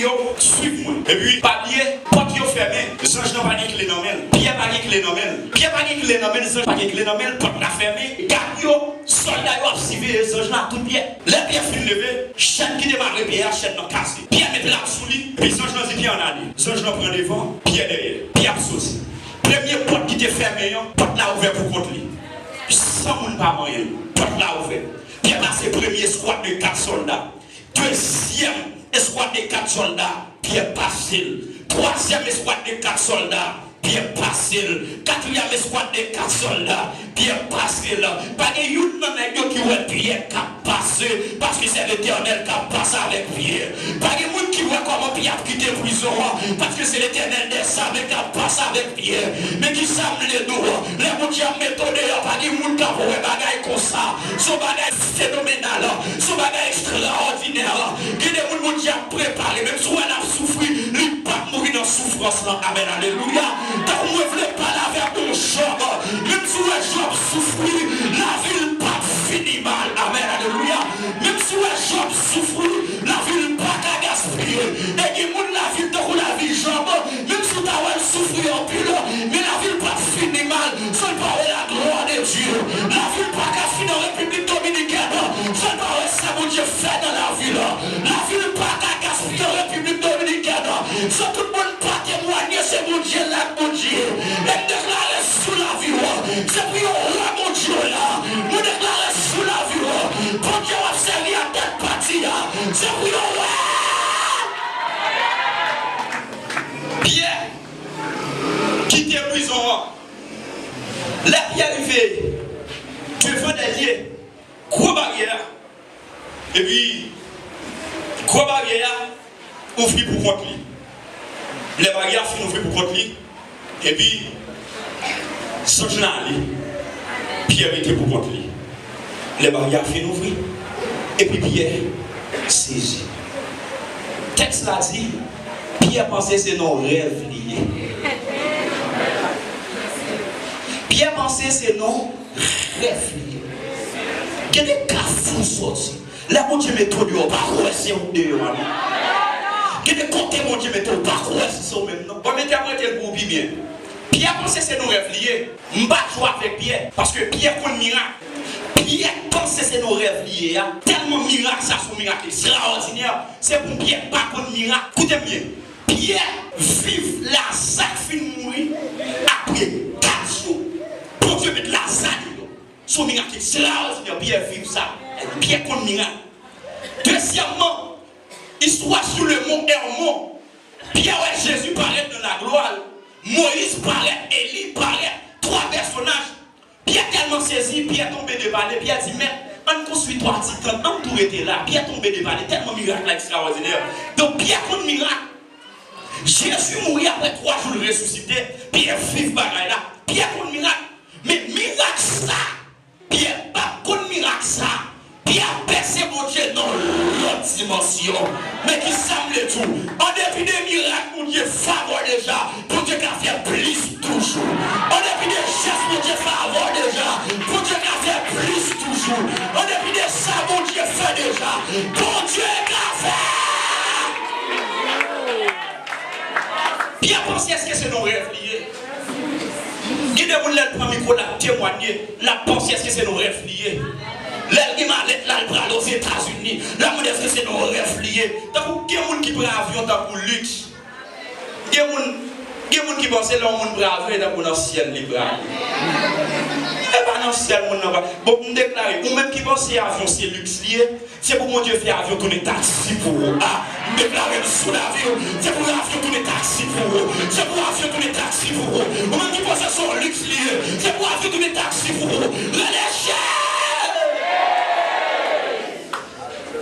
yo, suive-moi. Et puis, papier, porte yo fermé, les anges n'ont pas de clé dans elle. Pierre pas de clé dans elle. Pierre pas de clé dans elle, les anges pas de clé dans elle, porte la fermée. Garde yo, soldat yo a suivi les anges là, tout pied. Les pierres fin levé, chaîne qui démarre Pierre, chaîne n'a cassé. Pierre met la sous lui, puis les anges n'ont dit Pierre en allée. Les anges n'ont pris devant, Pierre derrière. Pierre sauce. Première porte qui était fermée, porte là ouverte pour contre lui. Sans moun pas moyen, porte là ouverte. Pierre passe premier escouade de 4 soldats. Deuxième escouade de 4 soldats, Pierre passe. Troisième escouade de 4 soldats, Pierre passe. Quatrième escouade de 4 soldats, Pierre passe. Pas de yon nan qui voit Pierre qui passe, parce que c'est l'Éternel qui passe avec Pierre. Pas de moun qui voit comment Pierre a quitté prison, parce que c'est l'Éternel des sables qui passe avec Pierre. Mais qui sable les dos, les moun qui a méthode, pas de moun qui a voulu bagaille comme ça. Son bagaille phénoménal, son bagaille extraordinaire. Qui des moun qui a préparé, même si on a souffert, lui pas mourir dans souffrance là. Amen, alléluia. Donc on ne voulait pas la vers ton Job. Même si Job souffrit, la ville pas fini mal. Amen, alléluia. Même si Job souffrit, la ville pas qu'à gaspiller. Et qui moun la ville dans la vie Job, même si tu as souffert en pile, mais la ville pas fini mal. Seul par la gloire de Dieu. La ville pas qu'à finir en République Dominicaine. Seul par ça mon Dieu fait dans la ville. La ville pas qu'à gaspiller en République Dominicaine. Ça tout le monde pas témoigner, c'est mon Dieu là, mon Dieu. Et déclarer sous la vie. C'est pour là, mon Dieu là. Nous déclarer sous la vie. Pour Dieu va servir à tête partie. C'est pour là. Pierre, quitte la prison. La Pierre arrivé. Tu fais des liens. Gros barrière. Et puis, gros barrière, ouvrir pour contre lui. Les barrières sont ouvertes pour contre lui. Et puis, ce journal, Pierre était pour contre lui. Les barrières sont ouvertes. Et puis Pierre saisit. Texte l'a dit, Pierre pensait que c'est nos rêves liés. Pierre pensait que c'est nos rêves liés. Il y a des cafous sortis. Là, mon Dieu, méthode, il n'y a pas de c'est un deux. Il y a des côtés, mon Dieu, méthode, pas de c'est ça même. Bon, mettez-moi tel groupe bien. Pierre pensait que c'est nos rêves liés. Je ne vais pas jouer avec Pierre. Parce que Pierre connaît miracle. Pierre pensait que c'est nos rêves liés. Tellement miracle, ça sont miracle extraordinaire. C'est pour Pierre pas connaître miracle. Écoutez bien. Pierre vive la sac fin mourir après 4 jours. Pour Dieu mettre la sac. Son miracle extraordinaire. Pierre vive ça. Pierre connaît miracle. Deuxièmement, histoire sur le mont Hermon. Pierre et Jésus paraît dans la gloire. Moïse paraît, Élie paraît, 3 personnages. Pierre tellement saisi, Pierre tombé de balai, Pierre dit, mais on construit 3 titans, on tout était là. Pierre tombé de balai, tellement miracle extraordinaire. Donc Pierre compte miracle. Jésus mourit après 3 jours ressuscité, Pierre vive bagaille là. Pierre compte miracle. Mais miracle ça, Pierre pas compte miracle ça. Pierre percé mon Dieu dans l'autre dimension. Mais qui semble tout. En dépit des miracles, mon Dieu favore déjà. Pour Dieu qui a fait plus toujours. En dépit des gestes, mon Dieu favore déjà. Pour Dieu qui a fait plus toujours. En dépit de ça, mon Dieu fait déjà. Pour Dieu qui a fait. Pierre pensait est-ce que c'est nos rêves liés. Il y a des gens qui ont micro la témoigner. La pensée est-ce que c'est nos rêves liés. L'Algérie, là, aux États-Unis, la monnaie, est-ce que c'est nos rêves liés? Donc, il y a des gens qui prennent l'avion dans le luxe. Il y a des gens qui pensent que l'homme est brave dans le ciel libre. Et pas dans le ciel, bon, je déclare, ou même qui pensent que l'avion c'est luxe lié, c'est pour mon Dieu faire l'avion tourner taxi pour eux. Ah, je déclare sous l'avion, c'est pour l'avion tourner taxi pour eux. C'est pour l'avion tourner taxi pour eux. Ou même qui pensent que c'est un luxe lié, c'est pour l'avion tourner taxi pour eux. Relâchez!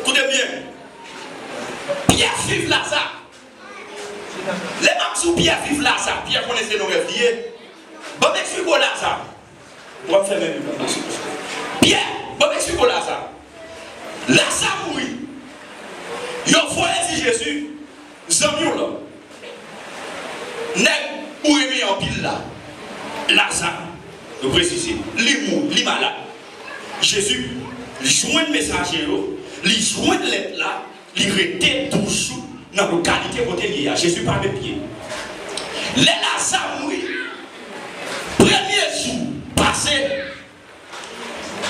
Écoutez bien. Pierre vive là ça. Les maps où Pierre vive là ça. Pierre connaissait nos rêves liés. Bon, m'explique là ça. On va faire même. Pierre, bon, m'explique là ça. Là ça mourit. Il faut dire Jésus. Zamioul là. Nèg ou remis en pile là. Là ça. Je précise. Li malade. Jésus, il joint le messager. Il joint de l'être là, il était toujours dans la localité côté Jésus pas de pied. Les Lazare mourir. Premier jour passé,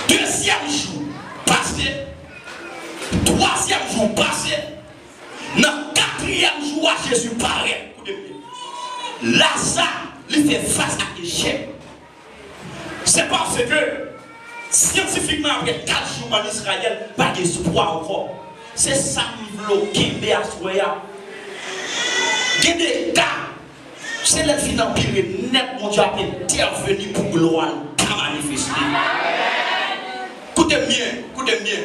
deuxième jour passé, troisième jour passé, dans quatrième jour Jésus paraît. Lazare lui fait face à l'échec. C'est parce que scientifiquement après 4 jours en Israël, pas d'espoir encore. C'est ça qui bloque à Soya. Il y a des cas. C'est le fin d'empire net, mon Dieu a intervenu pour gloire, pas manifester. Écoutez bien.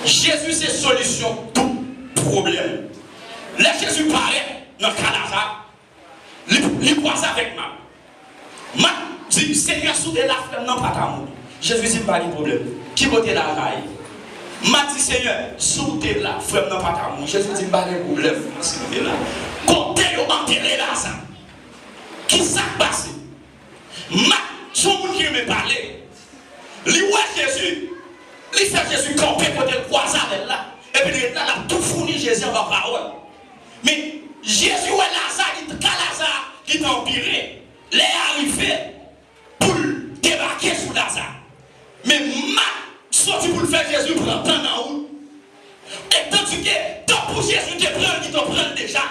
Jésus, c'est solution tout problème. Là, Jésus paraît dans le cas Lazare. Il croise avec moi. Moi, je dis, Seigneur, sous de la flamme, non, pas ta mort. Jésus dit, pas de problème. Qui côté la raille? M'a dit, Seigneur, sous de la flamme, non, pas ta mort. Jésus dit, pas de problème. Là. Côté, vous enterrez là, ça. Qui s'est passé? Ma, son monde qui me parlait. Il voit Jésus. Il fait Jésus camper côté le croisé avec là. Et puis, il a tout fourni Jésus en parole. Mais Jésus est Lazare, qui est empiré. Il est arrivé pour débarquer sur Lazare. Mais ma sorti pour le faire Jésus prend temps en haut. Et tandis que tant pour Jésus te prend, il te prend déjà.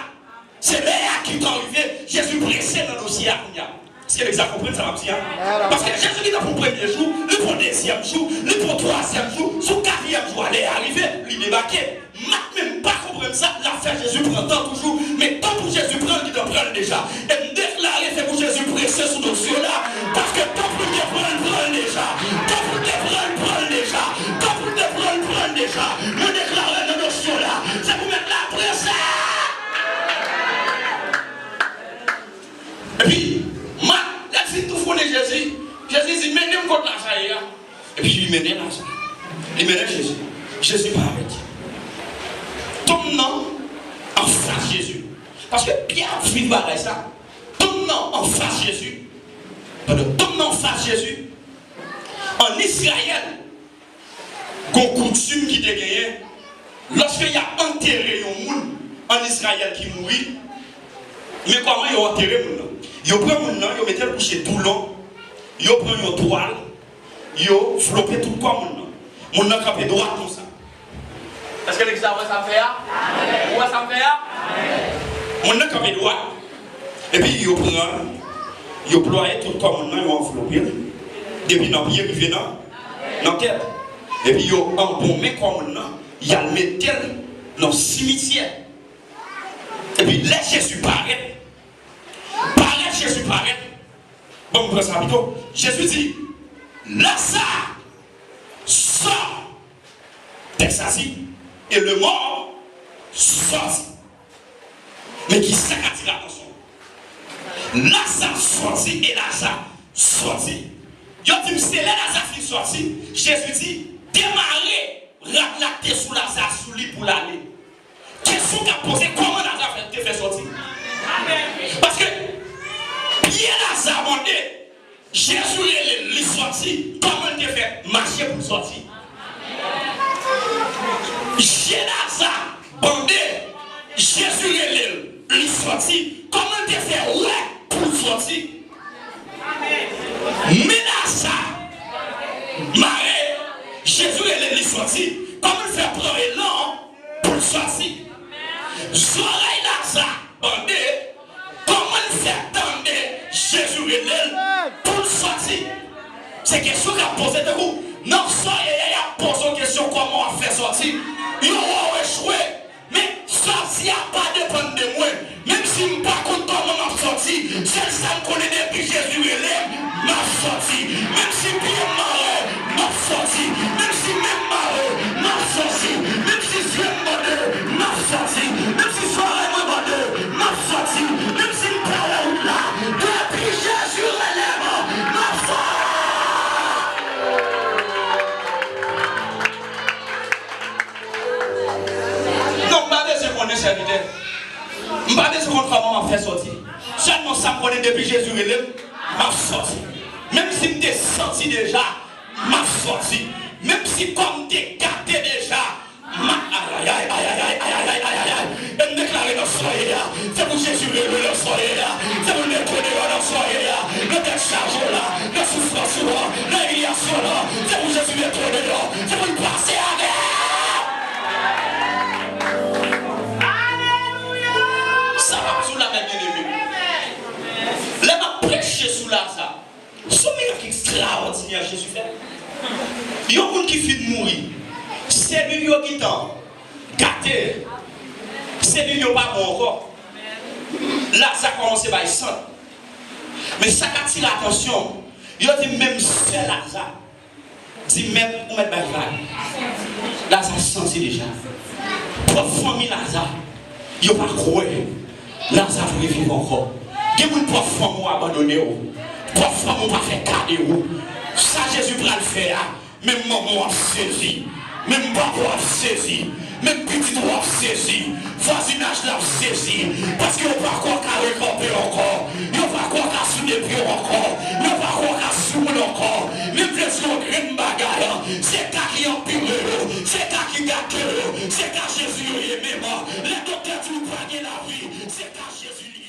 C'est Léa qui est arrivé. Jésus pressé dans le dossier à Kounia. Est-ce que les gens comprennent ça, monsieur? Parce que Jésus est pour le premier jour, le pour le deuxième jour, le pour le troisième jour, son quatrième jour, il est arrivé, il est débarqué. Même pas comprendre ça, l'affaire Jésus prend temps toujours, mais tant pour Jésus prendre, il te prend déjà. Et me déclarer, c'est pour Jésus presser sur nos cieux là, parce que tant pour te prendre déjà, tant pour te prendre déjà, tant pour te prendre déjà, me déclarer dans nos cieux là, c'est pour mettre la presse. Et puis, moi, là, c'est tout fou de Jésus. Jésus dit, menez-moi contre l'argent. Et puis, il menait l'argent. Il menait Jésus. Jésus paraît. Tournant en face de Jésus. Parce que Pierre vit par ça. Tournant en face de Jésus. Tournant en face de Jésus. En Israël, qu'on coutume qui te gagne, lorsqu'il y a enterré un monde en Israël qui mourit, mais comment ils ont enterré le monde? Ils prennent le monde, ils mettent le coucher tout long, ils prennent une toile, ils floppent tout le corps. Le monde campé droit comme ça. Est-ce que l'examen ça fait? Où ça fait? Le monde campé droit. Et puis ils prennent, ils ploient tout le corps, ils ont enveloppé. Depuis dans le pied, ils viennent dans la tête. Et puis ils ont embaumé comme ils ont mis dans le cimetière. Et puis là, Jésus paraît. Jésus paraît. Bon, vous ça plutôt. Jésus dit, Lazare sort d'extasie et le mort sorti. Mais qui s'est attiré l'attention? Lazare sorti et Lazare sorti. Yo dit, c'est là Lazare qui sorti. Jésus dit, démarrez, raconter sous Lazare, sous lui pour l'aller. Question qu'a posé, comment Lazare te fait sortir? Parce que Pierre Lazare demandé, Jésus est sorti, comment il te fait marcher pour sortir? Pierre Lazare demandé, Jésus est sorti, comment il te fait ouais pour sortir? Mais Lazare, Marie, Jésus est sorti, comment il fait prendre l'élan pour sortir? Zoreille Lazare demandé, comment il fait attendre Jésus est pour sortir? C'est question qu'il a posé de vous. Non, ça, il a posé une question comment on fait sortir. Il a échoué. Mais sortir n'a pas dépendre de moi. Même si je ne sais pas comment on sorti, c'est ça que je connais depuis Jésus est m'a sorti. Même si bien marre, m'a sorti. Même si même marre, m'a sorti. Même si je m'en m'a sorti. Même si soirée m'en m'a sorti. Même si je parle là, depuis Jésus relève, m'a sorti. Non, je ne connais pas serviteur. Je ne connais pas comment m'a fait sortir. Seulement ça me connaît depuis Jésus relève, m'a sorti. Même si je t'ai senti déjà, m'a sorti. Même si comme t'es gâté déjà, m'a aïe aïe aïe aïe aïe aïe aïe aïe aïe. déclarer dans le foyer. C'est pour Jésus le dans le foyer. C'est pour le déconner dans le foyer. Le tête chargé là. La souffrance là. L'humiliation là. C'est pour Jésus le déconner là. C'est pour le passer à ça va sous la même ennemi. Là, m'a prêché sous la ça. Ce miracle extraordinaire Jésus fait. Il y a un monde qui finit de mourir. C'est lui qui est gâté. C'est lui qui n'est pas bon encore. Là, ça commence par sang. Mais ça attire l'attention. Il a dit même c'est Lazare. Dit même pour mettre balle. Lazare senti déjà. Pour famille Lazare. Il n'y a pas croire. Lazare veut vivre encore. Il y a des gens qui abandonné. Pour femmes pas fait cadeau. Ça Jésus va le faire. Même maman a saisi. Même papa a saisi. Même petit a saisi. Voisinage l'a saisi. Parce qu'il n'y a pas quoi qu'à récomper encore. Il n'y a pas quoi qu'à souder pied encore. Il n'y a pas quoi qu'à souder encore. Même les autres une bagarre. C'est qu'à qui en pire. C'est qu'à qui gâte. C'est qu'à Jésus est même. Les docteurs ne pas la vie. C'est qu'à Jésus.